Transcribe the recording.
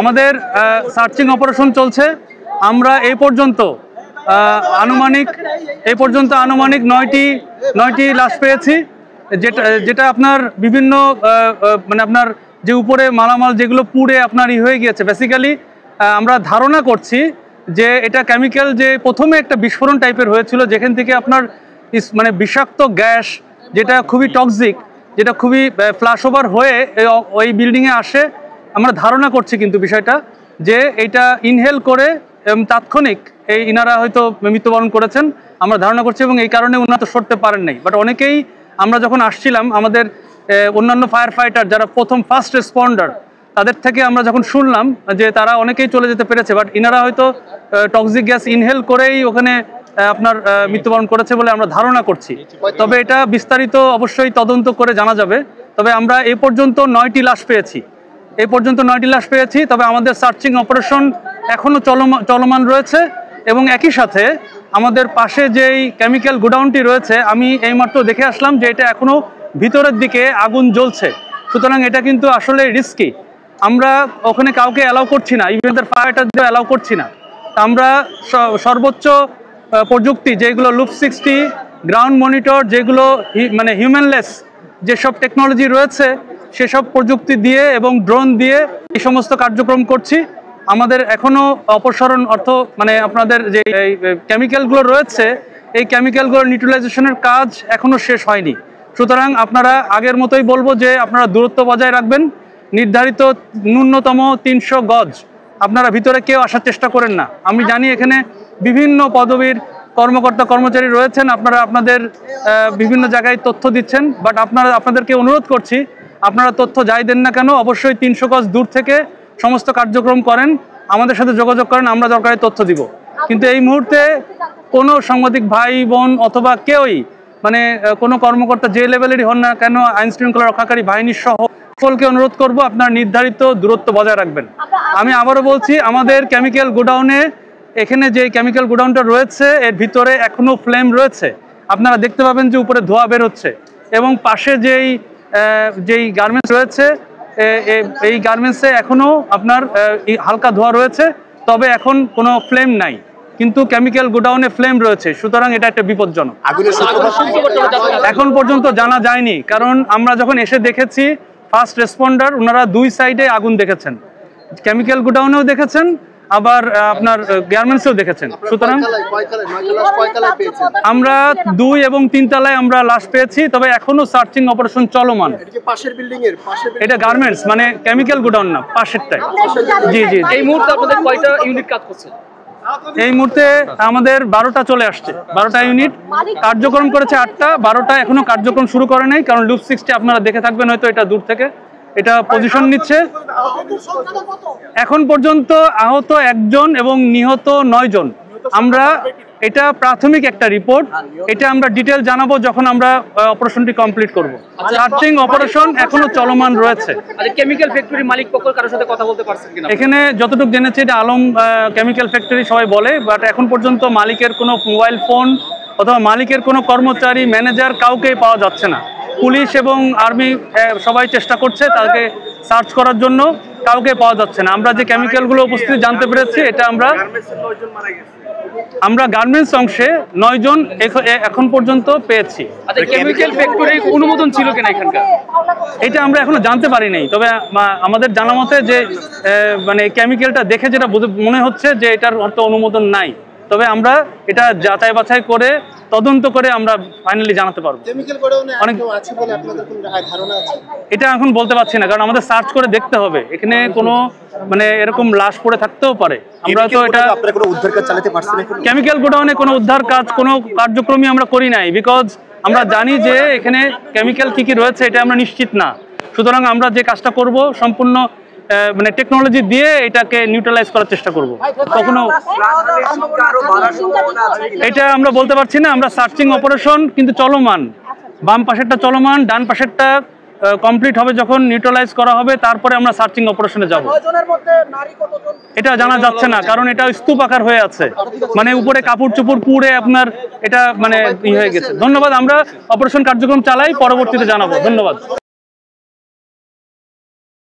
আমাদের searching operation চলছে। আমরা এই পর্যন্ত আনুমানিক 9টি লাশ পেয়েছি, যেটা আপনার বিভিন্ন মানে আপনার যে উপরে মালামাল যেগুলো পুড়ে আপনার হয়ে গিয়েছে। বেসিক্যালি আমরা ধারণা করছি যে এটা কেমিক্যাল, যে প্রথমে একটা বিস্ফোরণ টাইপের হয়েছিল যেখান থেকে আপনার মানে বিষাক্ত গ্যাস, যেটা খুবই টক্সিক, যেটা খুবই ফ্ল্যাশ ওভার হয়ে ওই বিল্ডিংয়ে আসে। আমরা ধারণা করছি কিন্তু বিষয়টা যে এটা ইনহেল করে তাৎক্ষণিক ইনারা হয়তো মৃত্যুবরণ করেছেন আমরা ধারণা করছি, এবং এই কারণে উন্নত সরতে পারেন নাই। বাট অনেকেই আমরা যখন আসছিলাম, আমাদের অন্যান্য ফায়ার ফাইটার যারা ফার্স্ট রেসপন্ডার, তাদের থেকে আমরা যখন শুনলাম যে তারা অনেকেই চলে যেতে পেরেছে, বাট ইনারা হয়তো টক্সিক গ্যাস ইনহেল করেই ওখানে আপনার মৃত্যুবরণ করেছে বলে আমরা ধারণা করছি। তবে এটা বিস্তারিত অবশ্যই তদন্ত করে জানা যাবে। তবে আমরা এই পর্যন্ত 9টি লাশ পেয়েছি। তবে আমাদের সার্চিং অপারেশন এখনও চলমান রয়েছে, এবং একই সাথে আমাদের পাশে যেই কেমিক্যাল গোডাউনটি রয়েছে, আমি এইমাত্র দেখে আসলাম যে এটা এখনও ভিতরের দিকে আগুন জ্বলছে। সুতরাং এটা কিন্তু আসলে রিস্কি। আমরা ওখানে কাউকে অ্যালাউ করছি না, ইভেন ফায়ার ফাইটারদের অ্যালাউ করছি না। আমরা সর্বোচ্চ প্রযুক্তি যেগুলো লুপ 60, গ্রাউন্ড মনিটর, যেগুলো মানে হিউম্যানলেস যেসব টেকনোলজি রয়েছে, সেসব প্রযুক্তি দিয়ে এবং ড্রোন দিয়ে এই সমস্ত কার্যক্রম করছি। আমাদের এখনও অপসারণ মানে আপনাদের যে কেমিক্যালগুলো রয়েছে, এই কেমিক্যালগুলোর নিউট্রালাইজেশনের কাজ এখনও শেষ হয়নি। সুতরাং আপনারা আগের মতোই বলবো যে আপনারা দূরত্ব বজায় রাখবেন। নির্ধারিত ন্যূনতম 300 গজ আপনারা ভিতরে কেউ আসার চেষ্টা করেন না। আমি জানি এখানে বিভিন্ন পদবীর কর্মকর্তা কর্মচারী রয়েছেন, আপনারা আপনাদের বিভিন্ন জায়গায় তথ্য দিচ্ছেন, বাট আপনাদেরকে অনুরোধ করছি, আপনারা তথ্য যাই দেন না কেন অবশ্যই 300 গজ দূর থেকে সমস্ত কার্যক্রম করেন, আমাদের সাথে যোগাযোগ করেন, আমরা দরকারে তথ্য দিব। কিন্তু এই মুহূর্তে কোনো সাংবাদিক ভাই বোন অথবা কেউই, মানে কোনো কর্মকর্তা যে লেভেলেরই হন না কেন, আইন শৃঙ্খলা রক্ষাকারী বাহিনীর সহ সকলকে অনুরোধ করব আপনারা নির্ধারিত দূরত্ব বজায় রাখবেন। আমি আবারও বলছি, আমাদের কেমিক্যাল গোডাউনে, এখানে যে কেমিক্যাল গোডাউনটা রয়েছে এর ভিতরে এখনও ফ্লেম রয়েছে। আপনারা দেখতে পাবেন যে উপরে ধোঁয়া বের হচ্ছে, এবং পাশে যেই গার্মেন্টস রয়েছে, এই গার্মেন্টসে এখনও আপনার হালকা ধোঁয়া রয়েছে, তবে এখন কোনো ফ্লেম নাই, কিন্তু কেমিক্যাল গোডাউনে ফ্লেম রয়েছে। সুতরাং এটা একটা বিপজ্জনক। এখন পর্যন্ত জানা যায়নি, কারণ আমরা যখন এসে দেখেছি ফার্স্ট রেসপন্ডার ওনারা 2 সাইডে আগুন দেখেছেন, কেমিক্যাল গোডাউনেও দেখেছেন, আবার আপনার গার্মেন্টসেও দেখেছেন। সুতরাং আমরা 2 এবং 3 তলায় আমরা লাশ পেয়েছি, তবে এখনো সার্চিং অপারেশন চলমান। এটা গার্মেন্টস মানে কেমিক্যাল গোডাউন না, পাশেরটাই। জি। এই মুহূর্তে আপনাদের কয়টা ইউনিট কাজ করছে? এই মুহূর্তে আমাদের 12টা চলে আসছে, 12টা ইউনিট কার্যক্রম করেছে। 8টা 12টা এখনো কার্যক্রম শুরু করে নাই, কারণ লুপ 60 আপনারা দেখে থাকবেন হয়তো, এটা দূর থেকে এটা পজিশন নিচ্ছে। এখন পর্যন্ত আহত 1 জন এবং নিহত 9 জন। আমরা এটা প্রাথমিক একটা রিপোর্ট, এটা আমরা ডিটেল জানাবো যখন আমরা অপারেশনটি কমপ্লিট করব। সার্চিং অপারেশন এখনো চলমান রয়েছে। কেমিক্যাল ফ্যাক্টরির মালিক পক্ষ কারোর সাথে কথা বলতে পারছেন কিনা? এখানে যতটুকু জেনেছি এটা আলম কেমিক্যাল ফ্যাক্টরি সবাই বলে, বাট এখন পর্যন্ত মালিকের কোনো মোবাইল ফোন অথবা মালিকের কোনো কর্মচারী, ম্যানেজার কাউকেই পাওয়া যাচ্ছে না। পুলিশ এবং আর্মি সবাই চেষ্টা করছে তাকে সার্চ করার জন্য, কাউকে পাওয়া যাচ্ছে না। আমরা যে কেমিক্যালগুলো উপস্থিতি জানতে পেরেছি, এটা আমরা গার্মেন্টস অংশে 9 জন এখন পর্যন্ত পেয়েছি। কেমিক্যাল ফ্যাক্টরির অনুমোদন ছিল কিনা এখানকার, এটা আমরা এখনো জানতে পারি নাই। তবে আমাদের জানা মতে যে মানে কেমিক্যালটা দেখে যেটা মনে হচ্ছে যে এটার অর্থ অনুমোদন নাই। তবে আমরা এটা যাচাই বাছাই করে তদন্ত করে আমরা ফাইনালি জানাতে পারবো। এটা এখন বলতে পারছি না, কারণ আমাদের সার্চ করে দেখতে হবে। এখানে কোনো মানে এরকম লাশ পড়ে থাকতেও পারে। আমরা তো এটা কেমিক্যাল গোডাউনে কোনো উদ্ধার কাজ, কোনো কার্যক্রমই আমরা করি নাই, বিকজ আমরা জানি যে এখানে কেমিক্যাল কি রয়েছে এটা আমরা নিশ্চিত না। সুতরাং আমরা যে কাজটা করব সম্পূর্ণ মানে টেকনোলজি দিয়ে এটাকে নিউট্রালাইজ করার চেষ্টা করব। কখনো এটা আমরা বলতে পারছি না। আমরা সার্চিং অপারেশন কিন্তু চলমান, বাম পাশেরটা চলমান, ডান পাশেরটা কমপ্লিট হবে যখন নিউট্রালাইজ করা হবে, তারপরে আমরা সার্চিং অপারেশনে যাব। এটা জানা যাচ্ছে না, কারণ এটা স্তূপ আকার হয়ে আছে, মানে উপরে কাপড় চোপড় পুড়ে আপনার এটা মানে হয়ে গেছে। ধন্যবাদ। আমরা অপারেশন কার্যক্রম চালাই, পরবর্তীতে জানাবো। ধন্যবাদ।